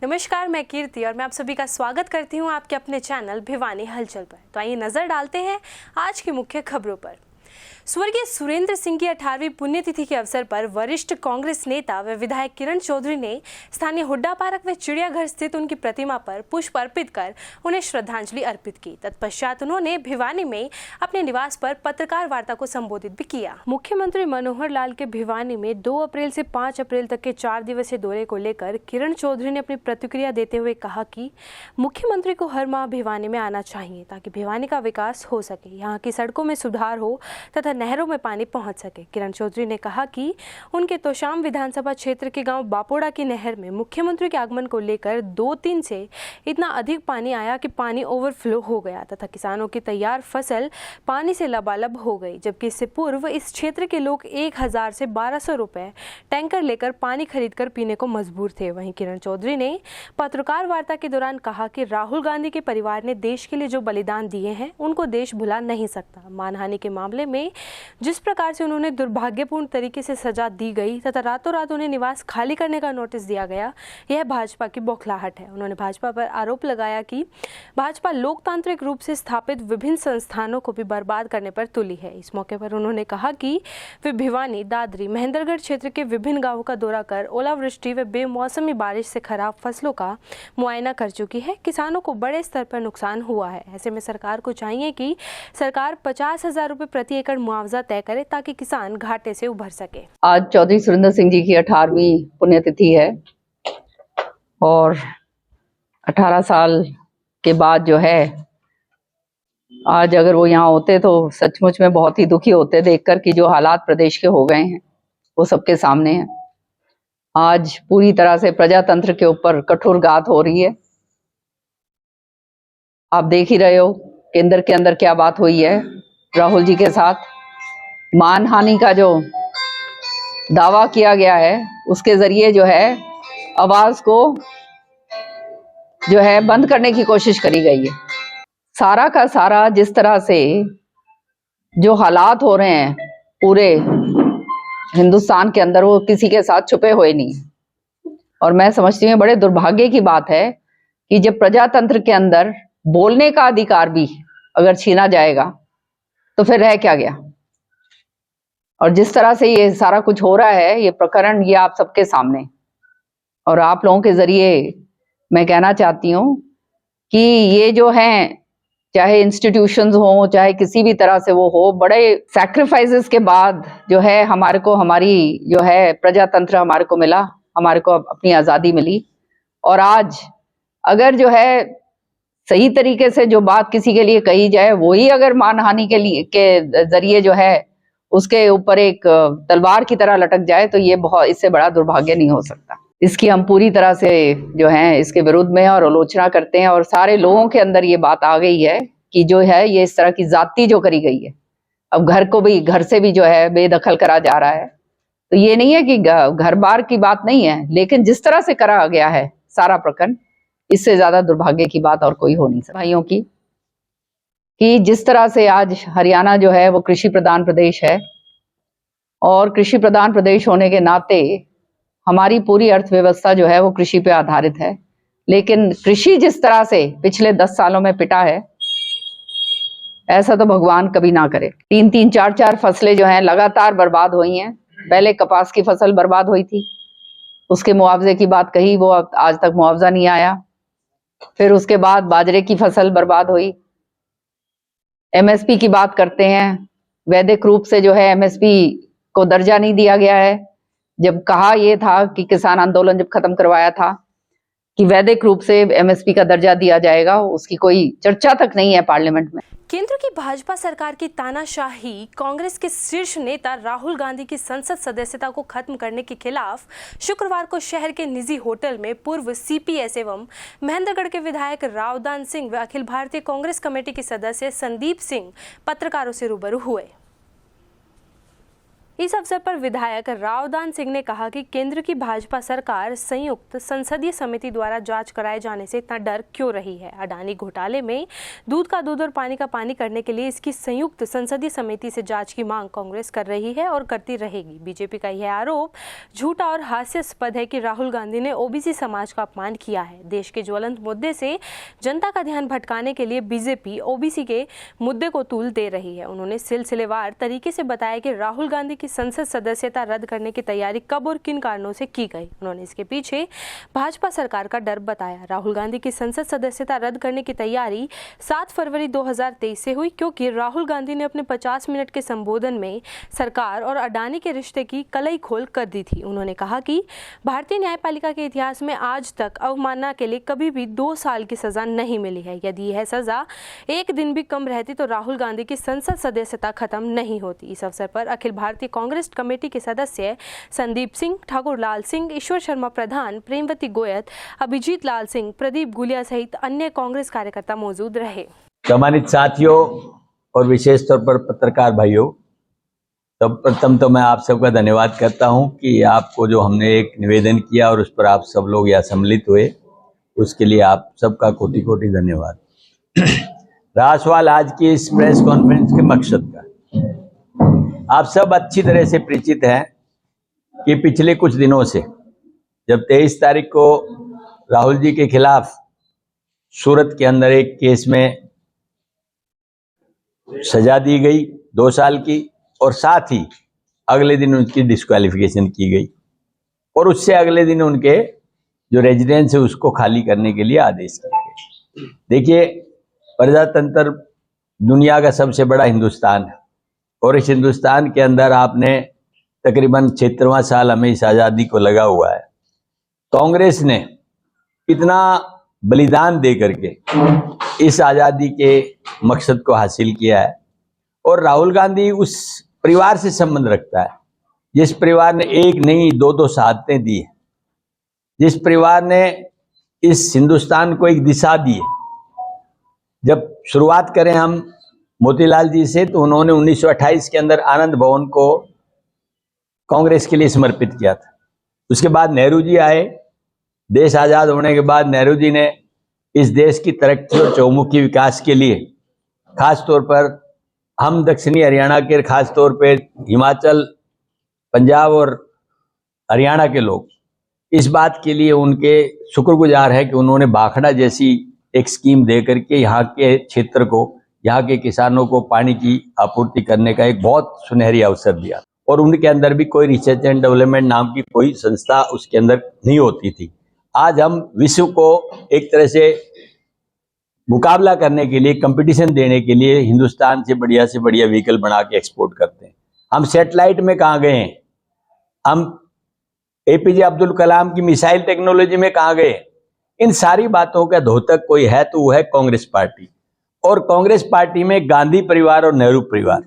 नमस्कार, मैं कीर्ति और मैं आप सभी का स्वागत करती हूं आपके अपने चैनल भिवानी हलचल पर। तो आइए नजर डालते हैं आज की मुख्य खबरों पर। स्वर्गीय सुरेंद्र सिंह की 18वीं पुण्यतिथि के अवसर पर वरिष्ठ कांग्रेस नेता व विधायक किरण चौधरी ने स्थानीय हुड्डा पार्क व चिड़ियाघर स्थित उनकी प्रतिमा पर पुष्प अर्पित कर उन्हें श्रद्धांजलि अर्पित की। तत्पश्चात उन्होंने भिवानी में अपने निवास पर पत्रकार वार्ता को संबोधित भी किया। मुख्यमंत्री मनोहर लाल के भिवानी में 2 अप्रैल से 5 अप्रैल तक के 4 दिवसीय दौरे को लेकर किरण चौधरी ने अपनी प्रतिक्रिया देते हुए कहा कि मुख्यमंत्री को हर माह भिवानी में आना चाहिए ताकि भिवानी का विकास हो सके, यहाँ की सड़कों में सुधार हो तथा नहरों में पानी पहुंच सके। किरण चौधरी ने कहा कि उनके तोशाम विधानसभा क्षेत्र के गांव बापोड़ा की नहर में मुख्यमंत्री के आगमन को लेकर 2-3 से इतना अधिक पानी आया कि पानी ओवरफ्लो हो गया तथा किसानों की तैयार फसल पानी से लबालब हो गई, जबकि इससे पूर्व इस क्षेत्र के लोग 1000 से 1200 रुपए टैंकर लेकर पानी खरीदकर पीने को मजबूर थे। वहीं किरण चौधरी ने पत्रकार वार्ता के दौरान कहा कि राहुल गांधी के परिवार ने देश के लिए जो बलिदान दिए हैं उनको देश भुला नहीं सकता। मानहानि के मामले में जिस प्रकार से उन्होंने दुर्भाग्यपूर्ण तरीके से सजा दी गई तथा रातों रात उन्हें निवास खाली करने का नोटिस दिया गया, यह भाजपा की बौखलाहट है। उन्होंने भाजपा पर आरोप लगाया कि भाजपा लोकतांत्रिक रूप से स्थापित विभिन्न संस्थानों को भी बर्बाद करने पर तुली है। इस मौके पर उन्होंने कहा कि वे भिवानी, दादरी, महेंद्रगढ़ क्षेत्र के विभिन्न गांवों का दौरा कर ओलावृष्टि व बेमौसमी बारिश से खराब फसलों का मुआयना कर चुकी है। किसानों को बड़े स्तर पर नुकसान हुआ है। ऐसे में सरकार को चाहिए कि सरकार 50,000 रुपए प्रति एकड़ मुआवजा तय करे ताकि किसान घाटे से उभर सके। आज चौधरी सुरेंद्र सिंह जी की 18वीं पुण्यतिथि है और 18 साल के बाद जो है आज अगर वो यहाँ होते तो सचमुच में बहुत ही दुखी होते देखकर कि जो हालात प्रदेश के हो गए हैं वो सबके सामने हैं। आज पूरी तरह से प्रजातंत्र के ऊपर कठोर घात हो रही है। आप देख ही रहे हो केंद्र के अंदर क्या बात हुई है राहुल जी के साथ। मानहानि का जो दावा किया गया है उसके जरिए जो है आवाज को जो है बंद करने की कोशिश करी गई है। सारा का सारा जिस तरह से जो हालात हो रहे हैं पूरे हिंदुस्तान के अंदर वो किसी के साथ छुपे हुए नहीं। और मैं समझती हूँ बड़े दुर्भाग्य की बात है कि जब प्रजातंत्र के अंदर बोलने का अधिकार भी अगर छीना जाएगा तो फिर रह क्या गया। और जिस तरह से ये सारा कुछ हो रहा है ये प्रकरण ये आप सबके सामने और आप लोगों के जरिए मैं कहना चाहती हूँ कि ये जो हैं चाहे इंस्टीट्यूशंस हो चाहे किसी भी तरह से वो हो, बड़े सैक्रिफाइसेस के बाद जो है हमारे को हमारी जो है प्रजातंत्र हमारे को मिला, हमारे को अपनी आज़ादी मिली। और आज अगर जो है सही तरीके से जो बात किसी के लिए कही जाए वही अगर मानहानि के लिए के जरिए जो है उसके ऊपर एक तलवार की तरह लटक जाए तो ये बहुत इससे बड़ा दुर्भाग्य नहीं हो सकता। इसकी हम पूरी तरह से जो है इसके विरुद्ध में और आलोचना करते हैं और सारे लोगों के अंदर ये बात आ गई है कि जो है ये इस तरह की जाति जो करी गई है, अब घर को भी घर से भी जो है बेदखल करा जा रहा है। तो ये नहीं है कि घर बार की बात नहीं है, लेकिन जिस तरह से करा गया है सारा प्रकरण इससे ज्यादा दुर्भाग्य की बात और कोई हो नहीं सकती। भाइयों की कि जिस तरह से आज हरियाणा जो है वो कृषि प्रधान प्रदेश है और कृषि प्रधान प्रदेश होने के नाते हमारी पूरी अर्थव्यवस्था जो है वो कृषि पे आधारित है, लेकिन कृषि जिस तरह से पिछले 10 सालों में पिटा है ऐसा तो भगवान कभी ना करे। 3-3, 4-4 फसलें जो हैं लगातार बर्बाद हुई हैं। पहले कपास की फसल बर्बाद हुई थी, उसके मुआवजे की बात कही, वो आज तक मुआवजा नहीं आया। फिर उसके बाद बाजरे की फसल बर्बाद हुई। एमएसपी की बात करते हैं, वैधिक रूप से जो है एमएसपी को दर्जा नहीं दिया गया है। जब कहा यह था कि किसान आंदोलन जब खत्म करवाया था कि वैधिक रूप से एमएसपी का दर्जा दिया जाएगा, उसकी कोई चर्चा तक नहीं है पार्लियामेंट में। केंद्र की भाजपा सरकार की तानाशाही कांग्रेस के शीर्ष नेता राहुल गांधी की संसद सदस्यता को खत्म करने के खिलाफ शुक्रवार को शहर के निजी होटल में पूर्व सीपीएस एवं महेंद्रगढ़ के विधायक रावदान सिंह व अखिल भारतीय कांग्रेस कमेटी के सदस्य संदीप सिंह पत्रकारों से रूबरू हुए। इस अवसर पर विधायक रावदान सिंह ने कहा कि केंद्र की भाजपा सरकार संयुक्त संसदीय समिति द्वारा जांच कराए जाने से इतना डर क्यों रही है। अडानी घोटाले में दूध का दूध और पानी का पानी करने के लिए इसकी संयुक्त संसदीय समिति से जांच की मांग कांग्रेस कर रही है और करती रहेगी। बीजेपी का यह आरोप झूठा और हास्यास्पद है कि राहुल गांधी ने ओबीसी समाज का अपमान किया है। देश के ज्वलंत मुद्दे से जनता का ध्यान भटकाने के लिए बीजेपी ओबीसी के मुद्दे को तूल दे रही है। उन्होंने सिलसिलेवार तरीके से बताया कि राहुल गांधी की संसद सदस्यता रद्द करने की तैयारी कब और किन कारणों से की गई। उन्होंने इसके पीछे भाजपा सरकार का डर बताया। राहुल गांधी की संसद सदस्यता रद्द करने की तैयारी 7 फरवरी 2023 से हुई, क्योंकि राहुल गांधी ने अपने 50 मिनट के संबोधन में सरकार और अडानी के रिश्ते की कलई खोल कर दी थी। उन्होंने कहा कि भारतीय न्यायपालिका के इतिहास में आज तक अवमानना के लिए कभी भी 2 साल की सजा नहीं मिली है। यदि यह सजा एक दिन भी कम रहती तो राहुल गांधी की संसद सदस्यता खत्म नहीं होती। इस अवसर पर अखिल भारतीय कांग्रेस कमेटी के सदस्य संदीप सिंह, ठाकुर लाल सिंह, ईश्वर शर्मा प्रधान, प्रेमवती गोयत, अभिजीत लाल सिंह, प्रदीप गुलिया सहित अन्य कांग्रेस कार्यकर्ता मौजूद रहे। सम्मानित साथियों और विशेष तौर पर पत्रकार भाइयों, तब प्रथम तो मैं आप सबका धन्यवाद करता हूं कि आपको जो हमने एक निवेदन किया और उस पर आप सब लोग यहाँ सम्मिलित हुए, उसके लिए आप सबका कोटि कोटि धन्यवाद। रहा सवाल आज की इस प्रेस कॉन्फ्रेंस के मकसद का, आप सब अच्छी तरह से परिचित हैं कि पिछले कुछ दिनों से जब 23 तारीख को राहुल जी के खिलाफ सूरत के अंदर एक केस में सजा दी गई 2 साल की और साथ ही अगले दिन उनकी डिस्क्वालिफिकेशन की गई और उससे अगले दिन उनके जो रेजिडेंस है उसको खाली करने के लिए आदेश किया गया। देखिए, प्रजातंत्र दुनिया का सबसे बड़ा हिंदुस्तान है और इस हिंदुस्तान के अंदर आपने तकरीबन 76वां साल हमें इस आज़ादी को लगा हुआ है। कांग्रेस ने कितना बलिदान दे करके इस आज़ादी के मकसद को हासिल किया है और राहुल गांधी उस परिवार से संबंध रखता है जिस परिवार ने एक नहीं 2-2 शहादतें दी है, जिस परिवार ने इस हिंदुस्तान को एक दिशा दी है। जब शुरुआत करें हम मोतीलाल जी से, तो उन्होंने 1928 के अंदर आनंद भवन को कांग्रेस के लिए समर्पित किया था। उसके बाद नेहरू जी आए। देश आज़ाद होने के बाद नेहरू जी ने इस देश की तरक्की और चौमुखी विकास के लिए, खास तौर पर हम दक्षिणी हरियाणा के, खास तौर पे हिमाचल, पंजाब और हरियाणा के लोग इस बात के लिए उनके शुक्रगुजार है कि उन्होंने भाखड़ा जैसी एक स्कीम दे करके यहाँ के क्षेत्र को, यहाँ के किसानों को पानी की आपूर्ति करने का एक बहुत सुनहरी अवसर दिया। और उनके अंदर भी कोई रिसर्च एंड डेवलपमेंट नाम की कोई संस्था उसके अंदर नहीं होती थी। आज हम विश्व को एक तरह से मुकाबला करने के लिए, कंपटीशन देने के लिए हिंदुस्तान से बढ़िया व्हीकल बना के एक्सपोर्ट करते हैं। हम सैटेलाइट में कहाँ गए हैं, हम एपीजे अब्दुल कलाम की मिसाइल टेक्नोलॉजी में कहाँ गए। इन सारी बातों का धोतक कोई है तो वो है कांग्रेस पार्टी। और कांग्रेस पार्टी में गांधी परिवार और नेहरू परिवार,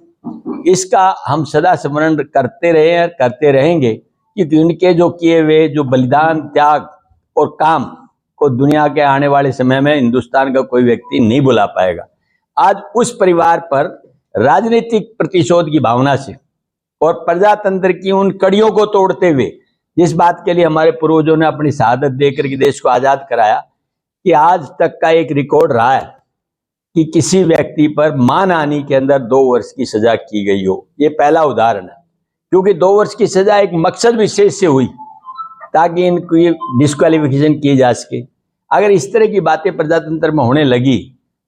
इसका हम सदा स्मरण करते रहे हैं, करते रहेंगे, क्योंकि उनके जो किए हुए जो बलिदान, त्याग और काम को दुनिया के आने वाले समय में हिंदुस्तान का कोई व्यक्ति नहीं भुला पाएगा। आज उस परिवार पर राजनीतिक प्रतिशोध की भावना से और प्रजातंत्र की उन कड़ियों को तोड़ते हुए, जिस बात के लिए हमारे पूर्वजों ने अपनी शहादत देकर के देश को आजाद कराया, कि आज तक का एक रिकॉर्ड रहा है कि किसी व्यक्ति पर मानहानि के अंदर 2 वर्ष की सजा की गई हो। ये पहला उदाहरण है, क्योंकि 2 वर्ष की सजा एक मकसद विशेष से हुई ताकि इनकी डिस्क्वालिफिकेशन की जा सके। अगर इस तरह की बातें प्रजातंत्र में होने लगी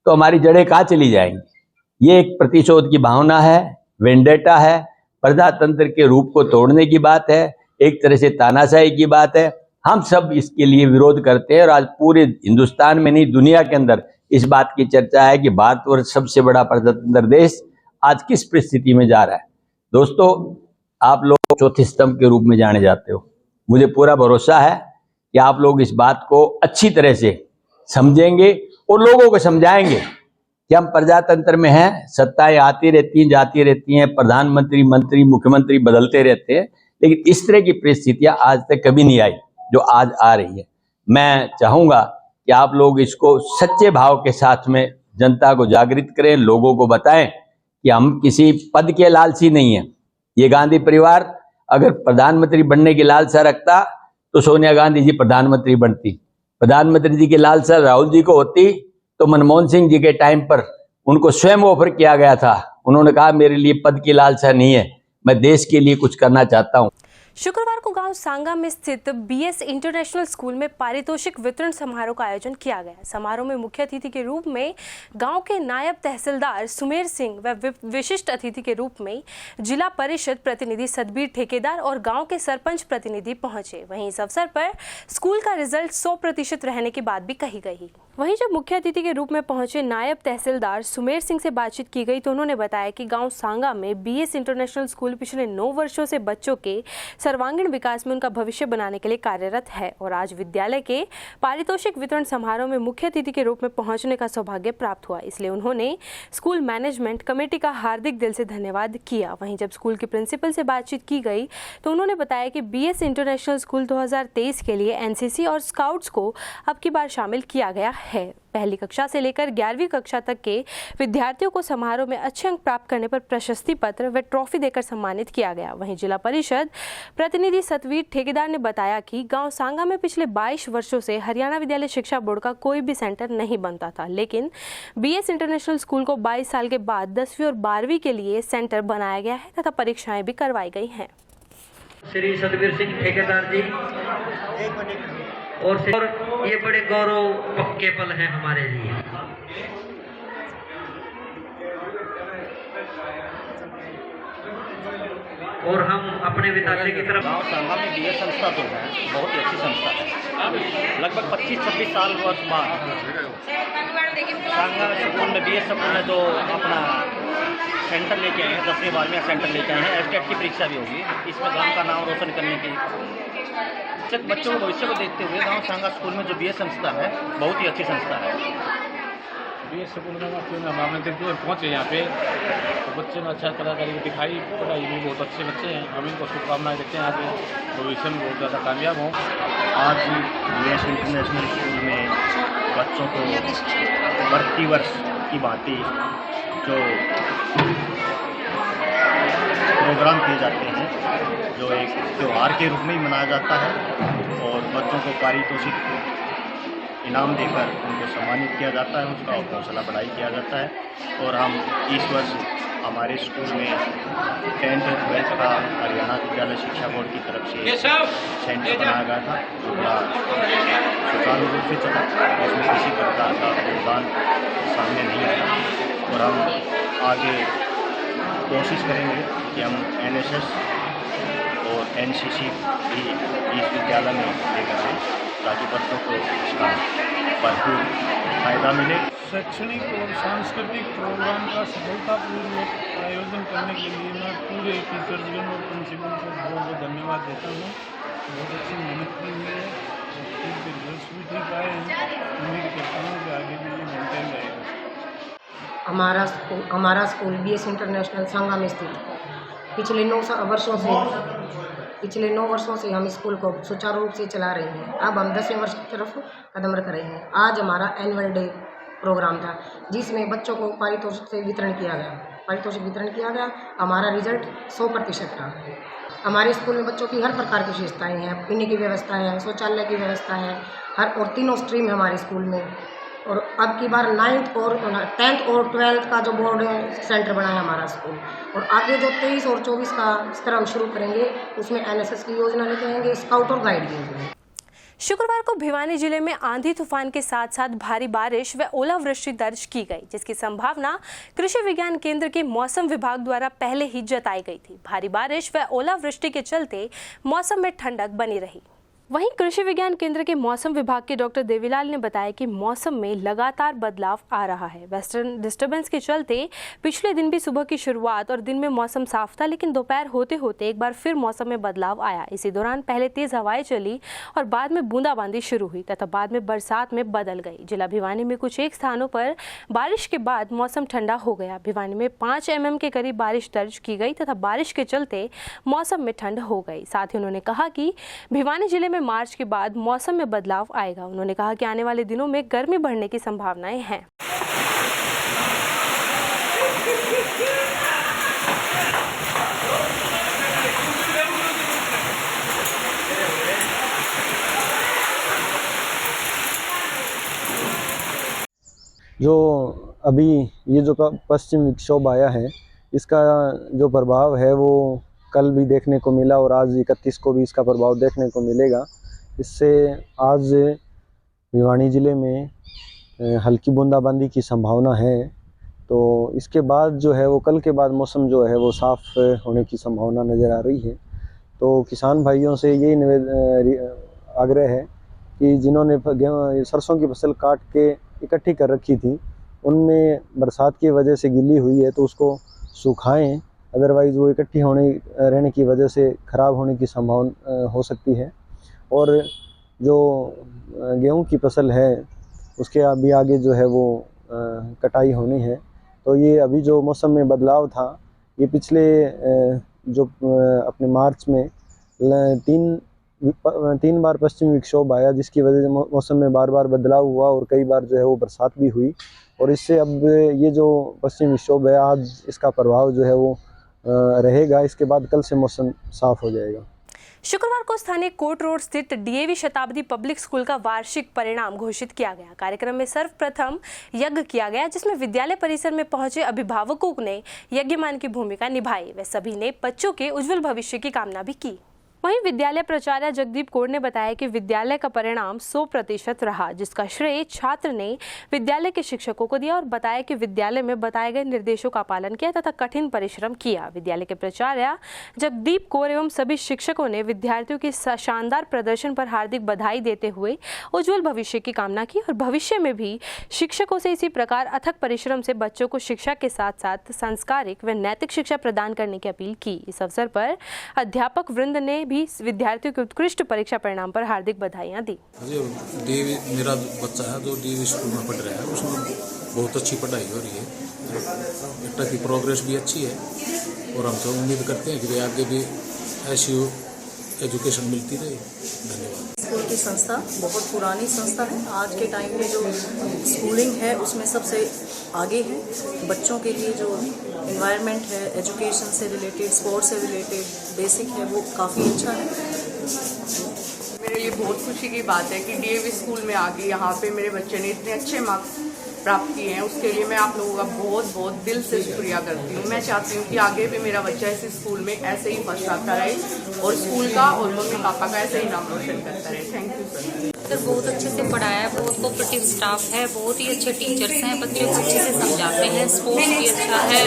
तो हमारी जड़ें कहाँ चली जाएंगी। ये एक प्रतिशोध की भावना है, वेंडेटा है, प्रजातंत्र के रूप को तोड़ने की बात है, एक तरह से तानाशाही की बात है। हम सब इसके लिए विरोध करते हैं और आज पूरे हिंदुस्तान में नहीं, दुनिया के अंदर इस बात की चर्चा है कि भारतवर्ष सबसे बड़ा प्रजातंत्र देश आज किस परिस्थिति में जा रहा है। दोस्तों, आप लोग चौथे स्तंभ के रूप में जाने जाते हो। मुझे पूरा भरोसा है कि आप लोग इस बात को अच्छी तरह से समझेंगे और लोगों को समझाएंगे कि हम प्रजातंत्र में हैं, सत्ताएं आती रहती हैं, जाती रहती हैं, प्रधानमंत्री, मंत्री, मुख्यमंत्री बदलते रहते हैं, लेकिन इस तरह की परिस्थितियां आज तक कभी नहीं आई जो आज आ रही है। मैं चाहूँगा कि आप लोग इसको सच्चे भाव के साथ में जनता को जागृत करें, लोगों को बताएं कि हम किसी पद के लालची नहीं हैं ये गांधी परिवार अगर प्रधानमंत्री बनने की लालसा रखता तो सोनिया गांधी जी प्रधानमंत्री बनती। प्रधानमंत्री जी की लालसा राहुल जी को होती तो मनमोहन सिंह जी के टाइम पर उनको स्वयं ऑफर किया गया था। उन्होंने कहा मेरे लिए पद की लालसा नहीं है, मैं देश के लिए कुछ करना चाहता हूँ। शुक्रवार को गांव सांगा में स्थित बीएस इंटरनेशनल स्कूल में पारितोषिक वितरण समारोह का आयोजन किया गया। समारोह में मुख्य अतिथि के रूप में गांव के नायब तहसीलदार सुमेर सिंह व विशिष्ट अतिथि के रूप में जिला परिषद प्रतिनिधि सतबीर ठेकेदार और गांव के सरपंच प्रतिनिधि पहुंचे। वहीं इस अवसर पर स्कूल का रिजल्ट 100% रहने की बात भी कही गई। वहीं जब मुख्य अतिथि के रूप में पहुंचे नायब तहसीलदार सुमेर सिंह से बातचीत की गई तो उन्होंने बताया कि गाँव सांगा में बीएस इंटरनेशनल स्कूल पिछले 9 वर्षों से बच्चों के सर्वांगीण विकास में उनका भविष्य बनाने के लिए कार्यरत है और आज विद्यालय के पारितोषिक वितरण समारोह में मुख्य अतिथि के रूप में पहुंचने का सौभाग्य प्राप्त हुआ। इसलिए उन्होंने स्कूल मैनेजमेंट कमेटी का हार्दिक दिल से धन्यवाद किया। वहीं जब स्कूल के प्रिंसिपल से बातचीत की गई तो उन्होंने बताया कि बीएस इंटरनेशनल स्कूल 2023 के लिए एनसीसी और स्काउट्स को अब की बार शामिल किया गया है। पहली कक्षा से लेकर 11वीं कक्षा तक के विद्यार्थियों को समारोह में अच्छे अंक प्राप्त करने पर प्रशस्ति पत्र व ट्रॉफी देकर सम्मानित किया गया। वहीं जिला परिषद प्रतिनिधि सतवीर ठेकेदार ने बताया कि गांव सांगा में पिछले 22 वर्षों से हरियाणा विद्यालय शिक्षा बोर्ड का कोई भी सेंटर नहीं बनता था, लेकिन बीएस इंटरनेशनल स्कूल को 22 साल के बाद 10वीं और 12वीं के लिए सेंटर बनाया गया है तथा परीक्षाएं भी करवाई गई हैं। श्री सतबीर सिंह ठेकेदार जी और ये बड़े गौरव के पल हैं हमारे लिए। और हम अपने विद्यालय की तरफ गाँव सांगा में बीएस संस्था तो है, बहुत ही अच्छी संस्था है। लगभग 25-26 साल वर्ष बाद सांगा स्कूल में बीएस स्कूल में तो अपना सेंटर लेके आए हैं, 10वीं 12वीं सेंटर लेके आए हैं। एफटेट की परीक्षा भी होगी, इसमें गांव का नाम रोशन करने की बच्चों को भविष्य को देखते हुए गांव सांगा स्कूल में जो बीएस संस्था है बहुत ही अच्छी संस्था है। बीएस स्कूल में हमारे दिन पहुँचे यहाँ पे तो बच्चे ने अच्छा कलाकारी दिखाई, पढ़ाई में बहुत अच्छे बच्चे हैं। हम इनको शुभकामनाएं देते हैं आगे भविष्य में बहुत ज़्यादा कामयाब हों। आज बीएस इंटरनेशनल स्कूल में बच्चों को प्रति वर्ष की भांति जो प्रोग्राम किए जाते हैं, जो एक त्यौहार के रूप में ही मनाया जाता है और बच्चों को पारितोषिक इनाम देकर उनको सम्मानित किया जाता है, उसका हौसला बढ़ाई किया जाता है। और हम इस वर्ष हमारे स्कूल में 10th और 12th का हरियाणा विद्यालय शिक्षा बोर्ड की तरफ से सेंटर बनाया गया था, जो बड़ा सुचारू रूप से चला, उसमें किसी प्रकार का योगदान सामने नहीं आया। और हम आगे कोशिश करेंगे कि हम एनएसएस और एनसीसी भी इस विद्यालय में लेकर आएँ ताकि बच्चों को इसका भरपूर फायदा मिले। शैक्षणिक और सांस्कृतिक प्रोग्राम का सफलतापूर्वक आयोजन करने के लिए मैं पूरे टीचर्सगण और प्रिंसिपल को बहुत बहुत धन्यवाद देता हूँ। बहुत अच्छी मेहनत की हुई है और इसके रिजल्ट भी ठीक आए हैं। उम्मीद करता हूँ कि आगे भी ये मेंटेन रहेगा। हमारा स्कूल बीएस इंटरनेशनल सांगा में स्थित है। पिछले 9 वर्षों से हम स्कूल को सुचारू रूप से चला रहे हैं। अब हम 10वें वर्ष की तरफ कदम रख रहे हैं। आज हमारा एनुअल डे प्रोग्राम था जिसमें बच्चों को पारितोषिक से वितरण किया गया। हमारा रिजल्ट 100% रहा है। हमारे स्कूल में बच्चों की हर प्रकार की विशेषताएँ हैं, पीने की व्यवस्था है, शौचालय की व्यवस्था है, और तीनों स्ट्रीम है हमारे स्कूल में। और अब की बार 9th और 10th और 12th का जो बोर्ड सेंटर बना है हमारा स्कूल, और आगे जो 23 और 24 का स्तर हम शुरू करेंगे उसमें एनएसएस की योजना लेके आएंगे, स्काउट और गाइड की योजना। शुक्रवार को भिवानी जिले में आंधी तूफान के साथ साथ भारी बारिश व ओलावृष्टि दर्ज की गई, जिसकी संभावना कृषि विज्ञान केंद्र के मौसम विभाग द्वारा पहले ही जताई गई थी। भारी बारिश व ओलावृष्टि के चलते मौसम में ठंडक बनी रही। वहीं कृषि विज्ञान केंद्र के मौसम विभाग के डॉक्टर देवीलाल ने बताया कि मौसम में लगातार बदलाव आ रहा है। वेस्टर्न डिस्टर्बेंस के चलते पिछले दिन भी सुबह की शुरुआत और दिन में मौसम साफ था, लेकिन दोपहर होते होते एक बार फिर मौसम में बदलाव आया। इसी दौरान पहले तेज हवाएं चली और बाद में बूंदाबांदी शुरू हुई तथा बाद में बरसात में बदल गई। जिला भिवानी में कुछ एक स्थानों पर बारिश के बाद मौसम ठंडा हो गया। भिवानी में 5 mm के करीब बारिश दर्ज की गई तथा बारिश के चलते मौसम में ठंड हो गई। साथ ही उन्होंने कहा कि भिवानी जिले में मार्च के बाद मौसम में बदलाव आएगा। उन्होंने कहा कि आने वाले दिनों में गर्मी बढ़ने की संभावनाएं हैं। जो अभी ये जो पश्चिम विक्षोभ आया है, इसका जो प्रभाव है वो कल भी देखने को मिला और आज 31 को भी इसका प्रभाव देखने को मिलेगा। इससे आज भिवानी ज़िले में हल्की बूंदाबांदी की संभावना है। तो इसके बाद जो है वो कल के बाद मौसम जो है वो साफ़ होने की संभावना नज़र आ रही है। तो किसान भाइयों से यही आग्रह है कि जिन्होंने सरसों की फसल काट के इकट्ठी कर रखी थी, उनमें बरसात की वजह से गिली हुई है तो उसको सुखाएं, अदरवाइज़ वो इकट्ठी रहने की वजह से ख़राब होने की संभावना हो सकती है। और जो गेहूं की फसल है उसके अभी आगे जो है वो कटाई होनी है। तो ये अभी जो मौसम में बदलाव था, ये पिछले जो अपने मार्च में तीन बार पश्चिमी विक्षोभ आया, जिसकी वजह से मौसम में बार बार बदलाव हुआ और कई बार जो है वो बरसात भी हुई। और इससे अब ये जो पश्चिमी विक्षोभ है, आज इसका प्रभाव जो है वो रहेगा। इसके बाद कल से मौसम साफ हो जाएगा। शुक्रवार को स्थानीय कोर्ट रोड स्थित डीएवी शताब्दी पब्लिक स्कूल का वार्षिक परिणाम घोषित किया गया। कार्यक्रम में सर्वप्रथम यज्ञ किया गया, जिसमें विद्यालय परिसर में पहुंचे अभिभावकों ने यज्ञमान की भूमिका निभाई। वे सभी ने बच्चों के उज्जवल भविष्य की कामना भी की। वहीं विद्यालय प्राचार्य जगदीप कौर ने बताया कि विद्यालय का परिणाम 100% रहा, जिसका श्रेय छात्र ने विद्यालय के शिक्षकों को दिया और बताया कि विद्यालय में बताए गए निर्देशों का पालन किया तथा कठिन परिश्रम किया। विद्यालय के प्राचार्य जगदीप कौर एवं सभी शिक्षकों ने विद्यार्थियों के शानदार प्रदर्शन पर हार्दिक बधाई देते हुए उज्जवल भविष्य की कामना की और भविष्य में भी शिक्षकों से इसी प्रकार अथक परिश्रम से बच्चों को शिक्षा के साथ साथ संस्कारिक व नैतिक शिक्षा प्रदान करने की अपील की। इस अवसर पर अध्यापक वृंद ने भी विद्यार्थियों के उत्कृष्ट परीक्षा परिणाम पर हार्दिक बधाइयां दी। डीवी मेरा बच्चा है जो डीवी स्कूल में पढ़ रहा है, उसमें बहुत अच्छी पढ़ाई हो रही है, बेटा की प्रोग्रेस भी अच्छी है और हम सब उम्मीद करते हैं कि आगे भी ऐसी एजुकेशन मिलती रहे। धन्यवाद। स्कूल की संस्था बहुत पुरानी संस्था है। आज के टाइम में जो स्कूलिंग है उसमें सबसे आगे है। बच्चों के लिए जो एनवायरनमेंट है, एजुकेशन से रिलेटेड, स्पोर्ट्स से रिलेटेड बेसिक है, वो काफ़ी अच्छा है। मेरे लिए बहुत खुशी की बात है कि डीएवी स्कूल में आके यहाँ पे मेरे बच्चे ने इतने अच्छे मार्क्स प्राप्त किए हैं। उसके लिए मैं आप लोगों का बहुत बहुत दिल से शुक्रिया करती हूँ। मैं चाहती हूँ कि आगे भी मेरा बच्चा इस स्कूल में ऐसे ही फर्स्ट आता रहे और स्कूल का और मम्मी पापा का ऐसे ही नाम रोशन करता रहे। Thank you sir. बहुत अच्छे से पढ़ाया है, बहुत कोऑपरेटिव स्टाफ है, बहुत ही अच्छे टीचर्स हैं, बच्चों को अच्छे से समझाते हैं, स्पोर्ट्स भी अच्छा है।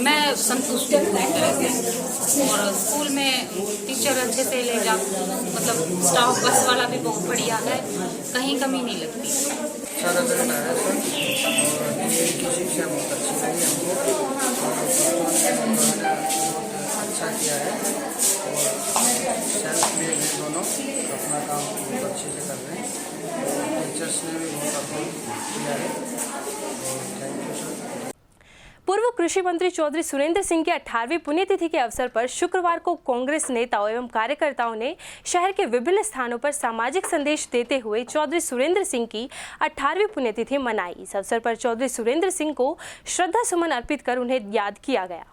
मैं संतुष्ट हूँ पूरी तरह से और स्कूल में टीचर अच्छे से ले जा, मतलब स्टाफ बस वाला भी बहुत बढ़िया है, कहीं कमी नहीं लगती। सारा रिजल्ट आया सर और की शिक्षा बहुत अच्छी लगी हमको, अच्छा किया है और सेल्फ भी दोनों अपना काम बहुत अच्छे से कर रहे हैं। टीचर्स ने भी बहुत अच्छा किया है और थैंक यू सर। पूर्व कृषि मंत्री चौधरी सुरेंद्र सिंह की 18वीं पुण्यतिथि के अवसर पर शुक्रवार को कांग्रेस नेताओं एवं कार्यकर्ताओं ने शहर के विभिन्न स्थानों पर सामाजिक संदेश देते हुए चौधरी सुरेंद्र सिंह की 18वीं पुण्यतिथि मनाई। इस अवसर पर चौधरी सुरेंद्र सिंह को श्रद्धा सुमन अर्पित कर उन्हें याद किया गया।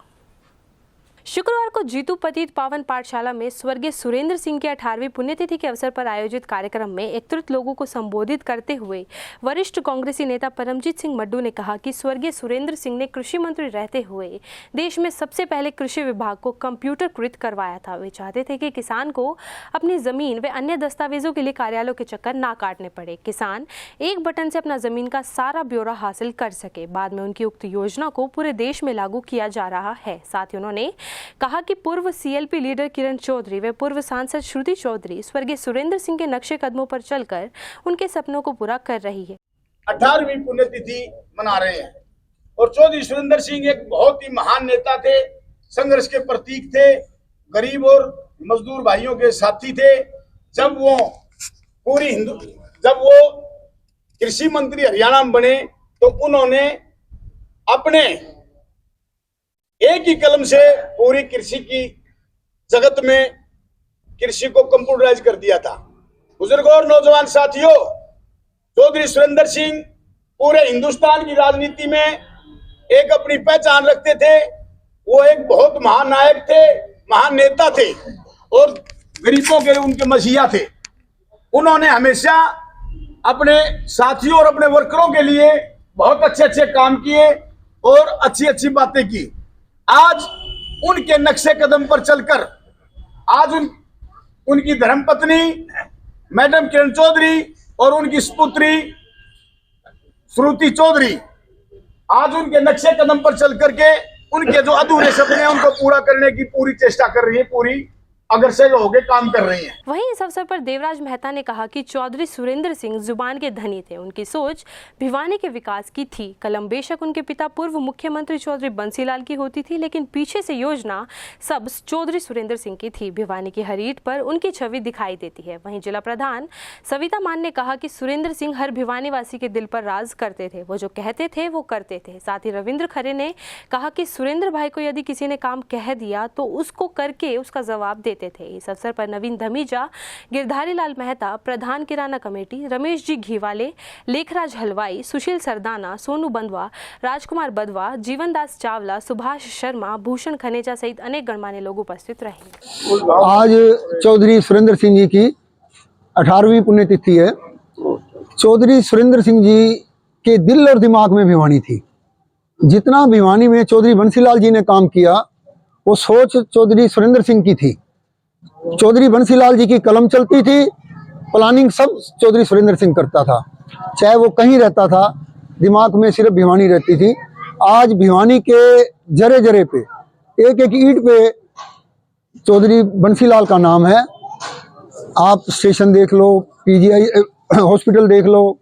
शुक्रवार को जीतू पतित पावन पाठशाला में स्वर्गीय सुरेंद्र सिंह की 18वीं पुण्यतिथि के अवसर पर आयोजित कार्यक्रम में एकत्रित लोगों को संबोधित करते हुए वरिष्ठ कांग्रेसी नेता परमजीत सिंह मड्डू ने कहा कि स्वर्गीय सुरेंद्र सिंह ने कृषि मंत्री रहते हुए देश में सबसे पहले कृषि विभाग को कंप्यूटरकृत करवाया था। वे चाहते थे कि किसान को अपनी जमीन व अन्य दस्तावेजों के लिए कार्यालयों के चक्कर ना काटने पड़े, किसान एक बटन से अपना जमीन का सारा ब्यौरा हासिल कर सके। बाद में उनकी उक्त योजना को पूरे देश में लागू किया जा रहा है। साथ ही उन्होंने कहा कि पूर्व सीएलपी लीडर किरण चौधरी व पूर्व सांसद श्रुति चौधरी स्वर्गीय सुरेंद्र सिंह के नक्शे कदमों पर चलकर उनके सपनों को पूरा कर रही है। 18वीं पुण्यतिथि मना रहे हैं और चौधरी सुरेंद्र सिंह एक बहुत ही महान नेता थे, संघर्ष के प्रतीक थे, गरीब और मजदूर भाइयों के साथी थे। जब वो कृषि मंत्री हरियाणा में बने तो उन्होंने अपने एक ही कलम से पूरी कृषि की जगत में कृषि को कंप्यूटराइज कर दिया था। बुजुर्गों और नौजवान साथियों, चौधरी सुरेंद्र सिंह पूरे हिंदुस्तान की राजनीति में एक अपनी पहचान रखते थे। वो एक बहुत महान नायक थे, महान नेता थे और गरीबों के उनके मसीहा थे। उन्होंने हमेशा अपने साथियों और अपने वर्करों के लिए बहुत अच्छे अच्छे काम किए और अच्छी अच्छी बातें की। आज उनके नक्शे कदम पर चलकर आज उनकी धर्मपत्नी मैडम किरण चौधरी और उनकी सुपुत्री श्रुति चौधरी आज उनके नक्शे कदम पर चल करके उनके जो अधूरे सपने हैं उनको पूरा करने की पूरी चेष्टा कर रही है, पूरी अग्रसर होकर काम कर रही हैं। वहीं इस अवसर पर देवराज मेहता ने कहा कि चौधरी सुरेंद्र सिंह जुबान के धनी थे। उनकी सोच भिवानी के विकास की थी। कलम बेशक उनके पिता पूर्व मुख्यमंत्री चौधरी बंसीलाल की होती थी, लेकिन पीछे से योजना सब चौधरी सुरेंद्र सिंह की थी। भिवानी की हर ईंट पर उनकी छवि दिखाई देती है। वहीं जिला प्रधान सविता मान ने कहा कि सुरेंद्र सिंह हर भिवानी वासी के दिल पर राज करते थे। वो जो कहते थे वो करते थे। साथ ही रविंद्र खरे ने कहा कि सुरेंद्र भाई को यदि किसी ने काम कह दिया तो उसको करके उसका जवाब देते थे। इस अवसर पर नवीन धमीजा, गिरधारी लाल मेहता, प्रधान किराना कमेटी, रमेश जी घीवाले, लेखराज हलवाई, सुशील सरदाना, सोनू बंदवा, राजकुमार बदवा, जीवन दास चावला, सुभाष शर्मा, भूषण खनेजा सहित अनेक गणमान्य लोग उपस्थित रहे। आज चौधरी सुरेंद्र सिंह जी की 18वीं पुण्यतिथि है। चौधरी सुरेंद्र सिंह जी के दिल और दिमाग में भिवानी थी। जितना भिवानी में चौधरी बंसीलाल जी ने काम किया वो सोच चौधरी सुरेंद्र सिंह की थी। चौधरी बंसीलाल जी की कलम चलती थी, प्लानिंग सब चौधरी सुरेंद्र सिंह करता था। चाहे वो कहीं रहता था, दिमाग में सिर्फ भिवानी रहती थी। आज भिवानी के जरे जरे पे, एक एक ईंट पे चौधरी बंसीलाल का नाम है। आप स्टेशन देख लो, पीजीआई हॉस्पिटल देख लो,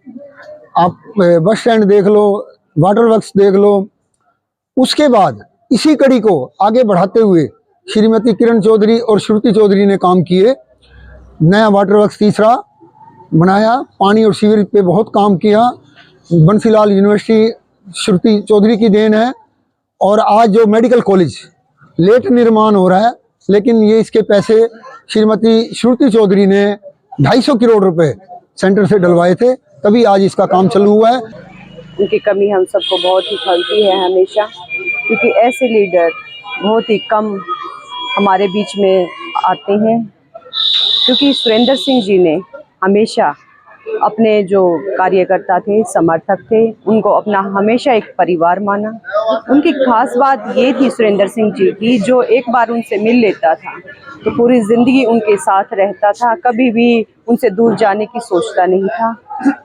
आप बस स्टैंड देख लो, वाटर वर्क्स देख लो। उसके बाद इसी कड़ी को आगे बढ़ाते हुए श्रीमती किरण चौधरी और श्रुति चौधरी ने काम किए। नया वाटर वर्क्स तीसरा बनाया, पानी और सीवरेज पे बहुत काम किया। बंसीलाल यूनिवर्सिटी श्रुति चौधरी की देन है। और आज जो मेडिकल कॉलेज लेट निर्माण हो रहा है, लेकिन ये इसके पैसे श्रीमती श्रुति चौधरी ने 250 करोड़ रुपए सेंटर से डलवाए थे, तभी आज इसका काम चालू हुआ है। उनकी कमी हम सबको बहुत ही खलती है हमेशा, क्योंकि ऐसे लीडर बहुत ही कम हमारे बीच में आते हैं। क्योंकि सुरेंद्र सिंह जी ने हमेशा अपने जो कार्यकर्ता थे, समर्थक थे, उनको अपना हमेशा एक परिवार माना। उनकी खास बात ये थी सुरेंद्र सिंह जी की, जो एक बार उनसे मिल लेता था तो पूरी ज़िंदगी उनके साथ रहता था, कभी भी उनसे दूर जाने की सोचता नहीं था।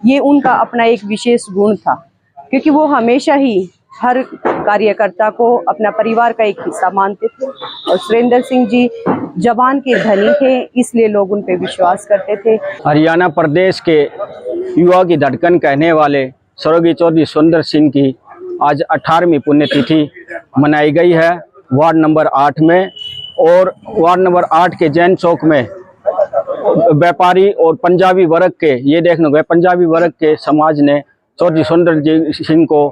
ये उनका अपना एक विशेष गुण था, क्योंकि वो हमेशा ही हर कार्यकर्ता को अपना परिवार का एक हिस्सा मानते थे। और सुरेंद्र सिंह जी जबान के धनी थे, इसलिए लोग उन पे विश्वास करते थे। हरियाणा प्रदेश के युवा की धड़कन कहने वाले स्वर्गीय चौधरी सुरेंद्र सिंह की आज 18वीं पुण्यतिथि मनाई गई है वार्ड नंबर 8 में। और वार्ड नंबर 8 के जैन चौक में व्यापारी और पंजाबी वर्ग के, ये देखने गए पंजाबी वर्ग के समाज ने चौधरी सुरेंद्र सिंह को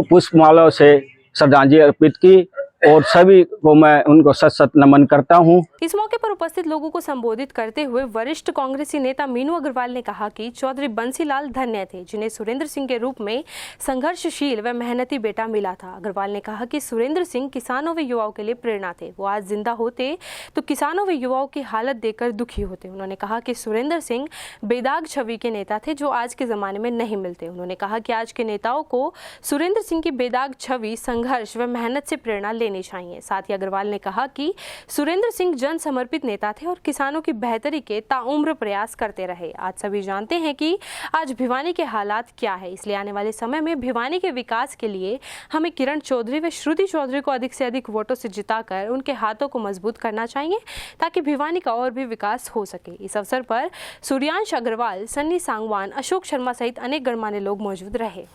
पुष्पमाला से श्रद्धांजलि अर्पित की। और सभी को मैं उनको सत सत नमन करता हूं। इस मौके पर उपस्थित लोगों को संबोधित करते हुए वरिष्ठ कांग्रेसी नेता मीनू अग्रवाल ने कहा कि चौधरी बंसीलाल धन्य थे, जिन्हें सुरेंद्र सिंह के रूप में संघर्षशील व मेहनती बेटा मिला था। अग्रवाल ने कहा कि सुरेंद्र सिंह किसानों व युवाओं के लिए प्रेरणा थे। वो आज जिंदा होते तो किसानों व युवाओं की हालत देखकर दुखी होते। उन्होंने कहा कि सुरेंद्र सिंह बेदाग छवि के नेता थे, जो आज के जमाने में नहीं मिलते। उन्होंने कहा कि आज के नेताओं को सुरेंद्र सिंह की बेदाग छवि, संघर्ष व मेहनत से प्रेरणा लेनी चाहिए। साथ ही अग्रवाल ने कहा कि सुरेंद्र सिंह जन समर्पित नेता थे और किसानों की बेहतरी के ताउम्र प्रयास करते रहे। आज सभी जानते हैं कि आज भिवानी के हालात क्या है, इसलिए आने वाले समय में भिवानी के विकास के लिए हमें किरण चौधरी व श्रुति चौधरी को अधिक से अधिक वोटों से जिताकर उनके हाथों को मजबूत करना चाहिए, ताकि भिवानी का और भी विकास हो सके। इस अवसर पर सूर्यांश अग्रवाल, सन्नी सांगवान, अशोक शर्मा सहित अनेक गणमान्य लोग मौजूद रहे।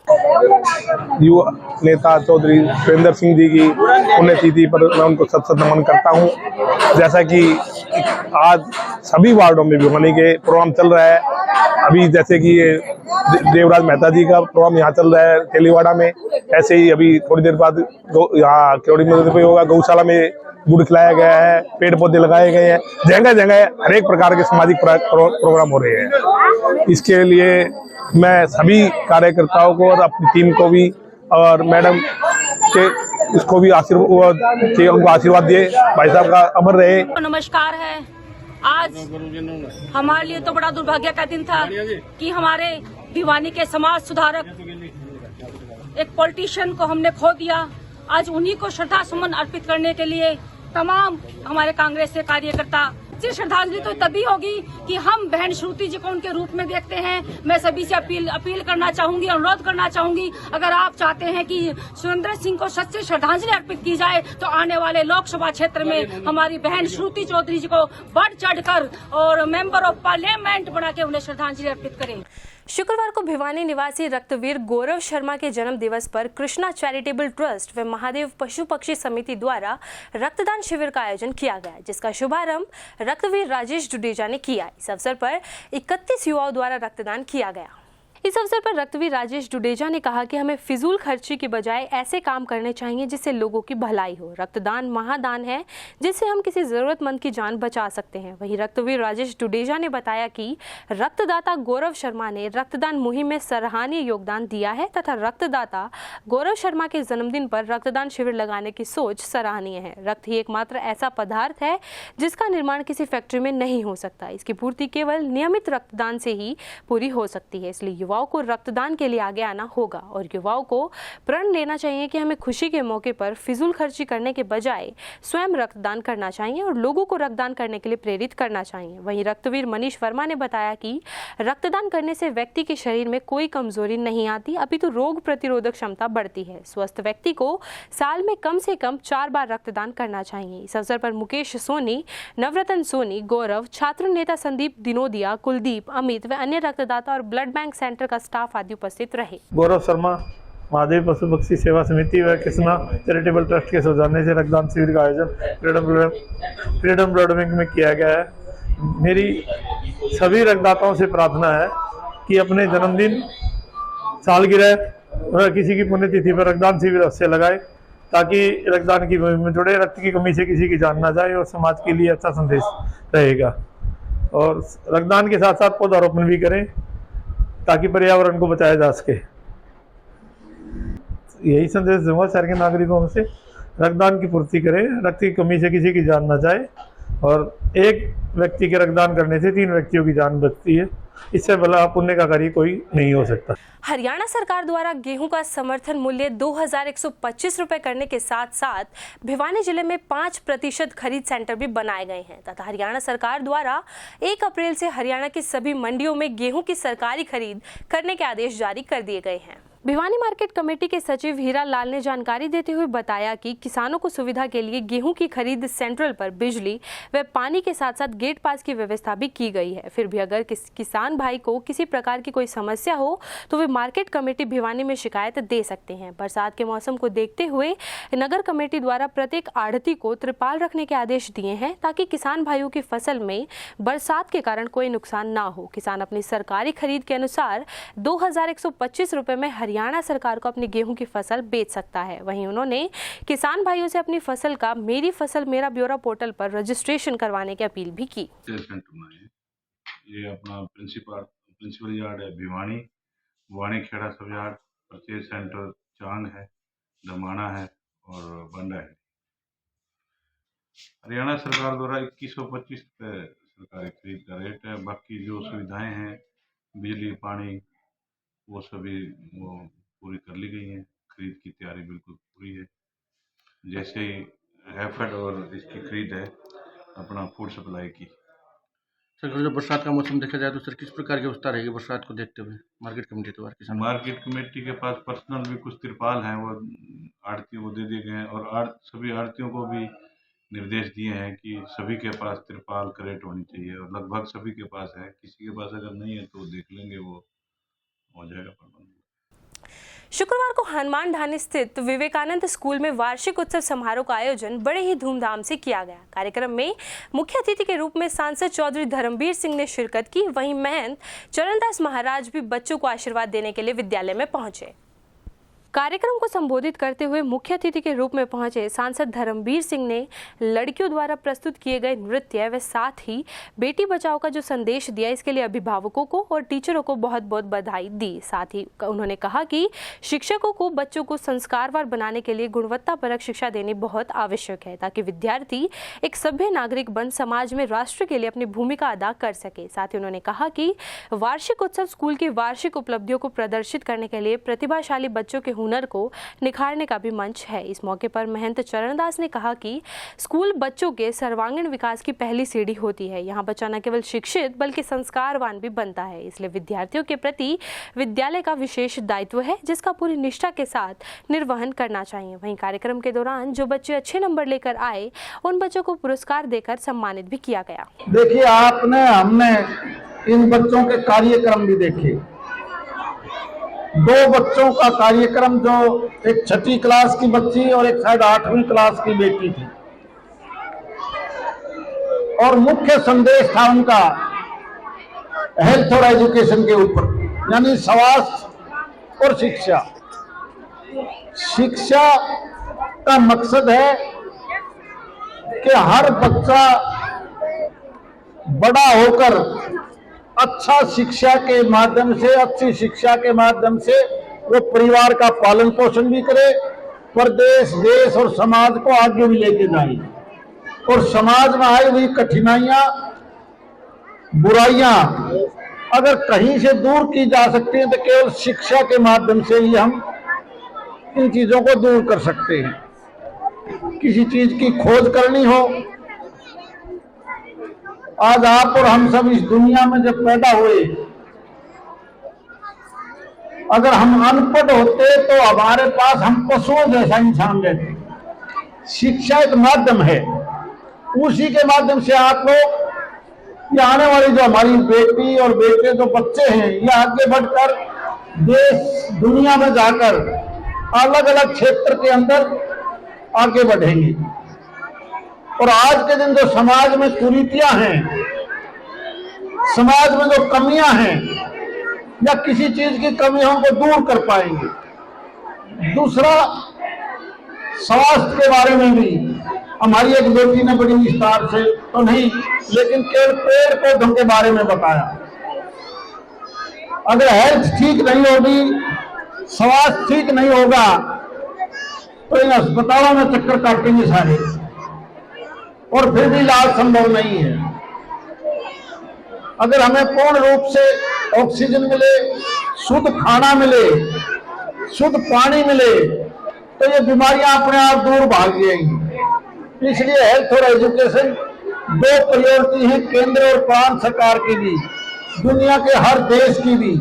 युवा नेता चौधरी सुरेंद्र सिंह जी की पुण्यतिथि पर मैं उनको सत सत नमन करता हूं। जैसा कि आज सभी वार्डों में भिवानी के प्रोग्राम चल रहा है। अभी जैसे कि ये देवराज मेहता जी का प्रोग्राम यहाँ चल रहा है तेलीवाड़ा में, ऐसे ही अभी थोड़ी देर बाद यहाँ केवड़ी मंदिर पे होगा। गौशाला में गुड़ खिलाया गया है, पेड़ पौधे लगाए गए हैं, जगह जगह हर एक प्रकार के सामाजिक प्रोग्राम हो रहे हैं। इसके लिए मैं सभी कार्यकर्ताओं को और अपनी टीम को भी और मैडम के इसको भी आशीर्वाद के उनको आशीर्वाद दिए। भाई साहब का अमर रहे। नमस्कार है। आज हमारे लिए तो बड़ा दुर्भाग्य का दिन था कि हमारे भिवानी के समाज सुधारक एक पॉलिटिशियन को हमने खो दिया। आज उन्हीं को श्रद्धा सुमन अर्पित करने के लिए तमाम हमारे कांग्रेस के कार्यकर्ता, श्रद्धांजलि तो तभी होगी कि हम बहन श्रुति जी को उनके रूप में देखते हैं। मैं सभी से अपील करना चाहूंगी, अनुरोध करना चाहूंगी, अगर आप चाहते हैं कि सुरेंद्र सिंह को सच्ची श्रद्धांजलि अर्पित की जाए तो आने वाले लोकसभा क्षेत्र में हमारी बहन श्रुति चौधरी जी को बढ़ चढ़कर और मेंबर ऑफ पार्लियामेंट बना के उन्हें श्रद्धांजलि अर्पित करें। शुक्रवार को भिवानी निवासी रक्तवीर गौरव शर्मा के जन्म दिवस पर कृष्णा चैरिटेबल ट्रस्ट व महादेव पशु पक्षी समिति द्वारा रक्तदान शिविर का आयोजन किया गया, जिसका शुभारंभ रक्तवीर राजेश जुडेजा ने किया। इस अवसर पर 31 युवाओं द्वारा रक्तदान किया गया। इस अवसर पर रक्तवीर राजेश जुडेजा ने कहा कि हमें फिजूल खर्ची की बजाय ऐसे काम करने चाहिए जिससे लोगों की भलाई हो। रक्तदान महादान है जिससे हम किसी जरूरतमंद की जान बचा सकते हैं। वहीं रक्तवीर राजेश जुडेजा ने बताया कि रक्तदाता गौरव शर्मा ने रक्तदान मुहिम में सराहनीय योगदान दिया है तथा रक्तदाता गौरव शर्मा के जन्मदिन पर रक्तदान शिविर लगाने की सोच सराहनीय है। रक्त ही एकमात्र ऐसा पदार्थ है जिसका निर्माण किसी फैक्ट्री में नहीं हो सकता। इसकी पूर्ति केवल नियमित रक्तदान से ही पूरी हो सकती है। इसलिए युवाओं को रक्तदान के लिए आगे आना होगा और युवाओं को प्रण लेना चाहिए कि हमें खुशी के मौके पर फिजूल खर्ची करने के बजाय स्वयं रक्तदान करना चाहिए और लोगों को रक्तदान करने के लिए प्रेरित करना चाहिए। वहीं रक्तवीर मनीष वर्मा ने बताया कि रक्तदान करने से व्यक्ति के शरीर में कोई कमजोरी नहीं आती, अपितु रोग प्रतिरोधक क्षमता बढ़ती है। स्वस्थ व्यक्ति को साल में कम से कम 4 बार रक्तदान करना चाहिए। इस अवसर पर मुकेश सोनी, नवरत्न सोनी, गौरव, छात्र नेता संदीप दिनोदिया, कुलदीप, अमित व अन्य रक्तदाता और ब्लड बैंक सेंटर का स्टाफ आदि उपस्थित रहे। गौरव शर्मा महादेव पशु पक्षी सेवा समिति व कृष्णा चैरिटेबल ट्रस्ट के सौजन्य से रक्तदान शिविर का आयोजन फ्रीडम ब्लड बैंक में किया गया है। मेरी सभी रक्तदाताओं से प्रार्थना है कि अपने जन्मदिन, सालगिरह व किसी की पुण्यतिथि पर रक्तदान शिविर अवश्य लगाए ताकि रक्तदान की मुहिम में जुड़े। रक्त की कमी से किसी की जान ना जाए और समाज के लिए अच्छा संदेश रहेगा। और रक्तदान के साथ साथ पौधारोपण भी करें ताकि पर्यावरण को बचाया जा सके। यही संदेश दूंगा शहर के नागरिकों से, रक्तदान की पूर्ति करें, रक्त की कमी से किसी की जान न जाए और एक व्यक्ति के रक्तदान करने से 3 व्यक्तियों की जान बचती है। इससे भला पुण्य का कार्य कोई नहीं हो सकता। हरियाणा सरकार द्वारा गेहूं का समर्थन मूल्य 2125 रुपए करने के साथ साथ भिवानी जिले में 5% खरीद सेंटर भी बनाए गए हैं तथा हरियाणा सरकार द्वारा 1 अप्रैल से हरियाणा की सभी मंडियों में गेहूं की सरकारी खरीद करने के आदेश जारी कर दिए गए हैं। भिवानी मार्केट कमेटी के सचिव हीरा लाल ने जानकारी देते हुए बताया कि किसानों को सुविधा के लिए गेहूं की खरीद सेंट्रल पर बिजली व पानी के साथ साथ गेट पास की व्यवस्था भी की गई है। फिर भी अगर किसान भाई को किसी प्रकार की कोई समस्या हो तो वे मार्केट कमेटी भिवानी में शिकायत दे सकते हैं। बरसात के मौसम को देखते हुए नगर कमेटी द्वारा प्रत्येक आढ़ती को त्रिपाल रखने के आदेश दिए हैं ताकि किसान भाइयों की फसल में बरसात के कारण कोई नुकसान ना हो। किसान अपनी सरकारी खरीद के अनुसार 2125 रुपए में हरियाणा सरकार को अपनी गेहूं की फसल बेच सकता है। वहीं उन्होंने किसान भाइयों से अपनी फसल का मेरी फसल मेरा ब्यौरा पोर्टल पर रजिस्ट्रेशन करवाने की अपील भी की। ये अपना प्रिंसिपल यार्ड है भिवानी खेड़ा सब यार्ड, परचेज सेंटर चांग है, दमाना है और बंडा है। हरियाणा सरकार द्वारा 2125 रुपये सरकारी खरीद का रेट है। बाकी जो सुविधाएं हैं बिजली पानी वो सभी पूरी कर ली गई है। खरीद की तैयारी बिल्कुल पूरी है। जैसे ही हैफेड और इसकी खरीद है अपना फूड सप्लाई की। सर जो बरसात का मौसम देखा जाए तो सर किस प्रकार की व्यवस्था रहेगी बरसात को देखते हुए मार्केट कमेटी द्वारा? मार्केट कमेटी के पास पर्सनल भी कुछ तिरपाल हैं, वो आड़ती को दे दिए गए हैं और सभी आड़तियों को भी निर्देश दिए हैं कि सभी के पास तिरपाल करेट होनी चाहिए और लगभग सभी के पास है। किसी के पास अगर नहीं है तो देख लेंगे, वो हो जाएगा प्रबंध। शुक्रवार को हनुमान ढाणी स्थित विवेकानंद स्कूल में वार्षिक उत्सव समारोह का आयोजन बड़े ही धूमधाम से किया गया। कार्यक्रम में मुख्य अतिथि के रूप में सांसद चौधरी धर्मवीर सिंह ने शिरकत की। वहीं महंत चरणदास महाराज भी बच्चों को आशीर्वाद देने के लिए विद्यालय में पहुंचे। कार्यक्रम को संबोधित करते हुए मुख्य अतिथि के रूप में पहुंचे सांसद धर्मवीर सिंह ने लड़कियों द्वारा प्रस्तुत किए गए नृत्य व साथ ही बेटी बचाओ का जो संदेश दिया इसके लिए अभिभावकों को और टीचरों को बहुत बहुत बधाई दी। साथ ही उन्होंने कहा कि शिक्षकों को बच्चों को संस्कारवान बनाने के लिए गुणवत्तापरक शिक्षा देनी बहुत आवश्यक है ताकि विद्यार्थी एक सभ्य नागरिक बन समाज में राष्ट्र के लिए अपनी भूमिका अदा कर सके। साथ ही उन्होंने कहा कि वार्षिक उत्सव स्कूल की वार्षिक उपलब्धियों को प्रदर्शित करने के लिए प्रतिभाशाली बच्चों के हुनर को निखारने का भी मंच है। इस मौके पर महंत चरणदास ने कहा कि स्कूल बच्चों के सर्वांगीण विकास की पहली सीढ़ी होती है। यहाँ बच्चा न केवल शिक्षित बल्कि संस्कारवान भी बनता है। इसलिए विद्यार्थियों के प्रति विद्यालय का विशेष दायित्व है जिसका पूरी निष्ठा के साथ निर्वहन करना चाहिए। वहीं कार्यक्रम के दौरान जो बच्चे अच्छे नंबर लेकर आए उन बच्चों को पुरस्कार देकर सम्मानित भी किया गया। देखिए, हमने इन बच्चों के कार्यक्रम भी देखे। 2 बच्चों का कार्यक्रम, जो एक 6ठी क्लास की बच्ची और एक शायद 8वीं क्लास की बेटी थी, और मुख्य संदेश था उनका हेल्थ और एजुकेशन के ऊपर, यानी स्वास्थ्य और शिक्षा। शिक्षा का मकसद है कि हर बच्चा बड़ा होकर अच्छा शिक्षा के माध्यम से, अच्छी शिक्षा के माध्यम से वो परिवार का पालन पोषण भी करे, प्रदेश, देश और समाज को आगे भी लेके जाए। और समाज में आई हुई कठिनाइयां, बुराइयां अगर कहीं से दूर की जा सकती हैं तो केवल शिक्षा के माध्यम से ही हम इन चीजों को दूर कर सकते हैं। किसी चीज की खोज करनी हो, आज आप और हम सब इस दुनिया में जब पैदा हुए, अगर हम अनपढ़ होते तो हमारे पास हम पशुओं जैसा इंसान रहते। शिक्षा एक माध्यम है, उसी के माध्यम से आप लोग, ये आने वाली जो हमारी बेटी और बेटे जो बच्चे हैं, ये आगे बढ़कर देश दुनिया में जाकर अलग अलग क्षेत्र के अंदर आगे बढ़ेंगे। और आज के दिन जो समाज में कुरीतियां हैं, समाज में जो कमियां हैं या किसी चीज की कमियों को दूर कर पाएंगे। दूसरा, स्वास्थ्य के बारे में भी हमारी एक बेटी ने बड़ी विस्तार से तो नहीं, लेकिन केवल पेड़ पौधों के बारे में बताया। अगर हेल्थ ठीक नहीं होगी, स्वास्थ्य ठीक नहीं होगा, तो इन अस्पतालों में चक्कर काटेंगे सारे, और फिर भी इलाज संभव नहीं है। अगर हमें पूर्ण रूप से ऑक्सीजन मिले, शुद्ध खाना मिले, शुद्ध पानी मिले, तो ये बीमारियां अपने आप दूर भाग जाएंगी। इसलिए हेल्थ और एजुकेशन 2 प्रायोरिटी है, केंद्र और प्रांत सरकार की भी, दुनिया के हर देश की भी।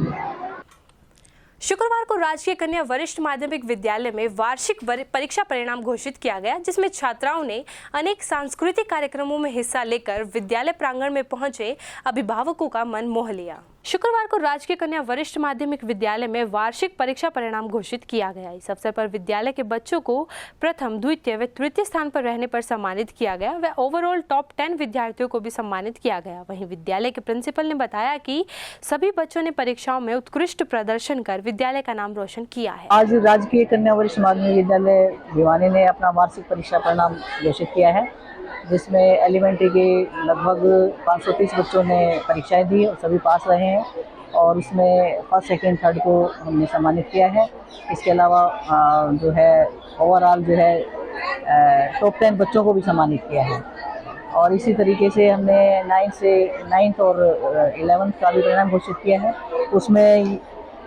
शुक्रवार को राजकीय कन्या वरिष्ठ माध्यमिक विद्यालय में वार्षिक परीक्षा परिणाम घोषित किया गया, जिसमें छात्राओं ने अनेक सांस्कृतिक कार्यक्रमों में हिस्सा लेकर विद्यालय प्रांगण में पहुंचे अभिभावकों का मन मोह लिया। शुक्रवार को राजकीय कन्या वरिष्ठ माध्यमिक विद्यालय में वार्षिक परीक्षा परिणाम घोषित किया गया। इस अवसर पर विद्यालय के बच्चों को प्रथम, द्वितीय व तृतीय स्थान पर रहने पर सम्मानित किया गया व ओवरऑल टॉप 10 विद्यार्थियों को भी सम्मानित किया गया। वहीं विद्यालय के प्रिंसिपल ने बताया कि सभी बच्चों ने परीक्षाओं में उत्कृष्ट प्रदर्शन कर विद्यालय का नाम रोशन किया है। आज राजकीय कन्या वरिष्ठ माध्यमिक विद्यालय भिवानी ने अपना वार्षिक परीक्षा परिणाम घोषित किया है, जिसमें एलिमेंट्री के लगभग 530 बच्चों ने परीक्षाएं दी और सभी पास रहे हैं, और उसमें फर्स्ट, सेकंड, थर्ड को हमने सम्मानित किया है। इसके अलावा जो है ओवरऑल जो है टॉप 10 बच्चों को भी सम्मानित किया है। और इसी तरीके से हमने 9th और 11th का भी परिणाम घोषित किया है। उसमें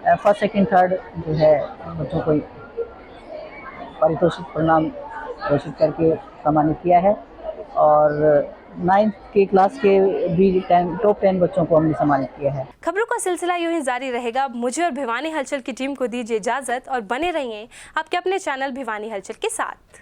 फर्स्ट, सेकंड, थर्ड जो है बच्चों को पारितोषिक परिणाम घोषित करके सम्मानित किया है, और 9th के क्लास के भी टॉप 10 बच्चों को हमने सम्मानित किया है। खबरों का सिलसिला यूं ही जारी रहेगा। मुझे और भिवानी हलचल की टीम को दीजिए इजाजत और बने रहिए आपके अपने चैनल भिवानी हलचल के साथ।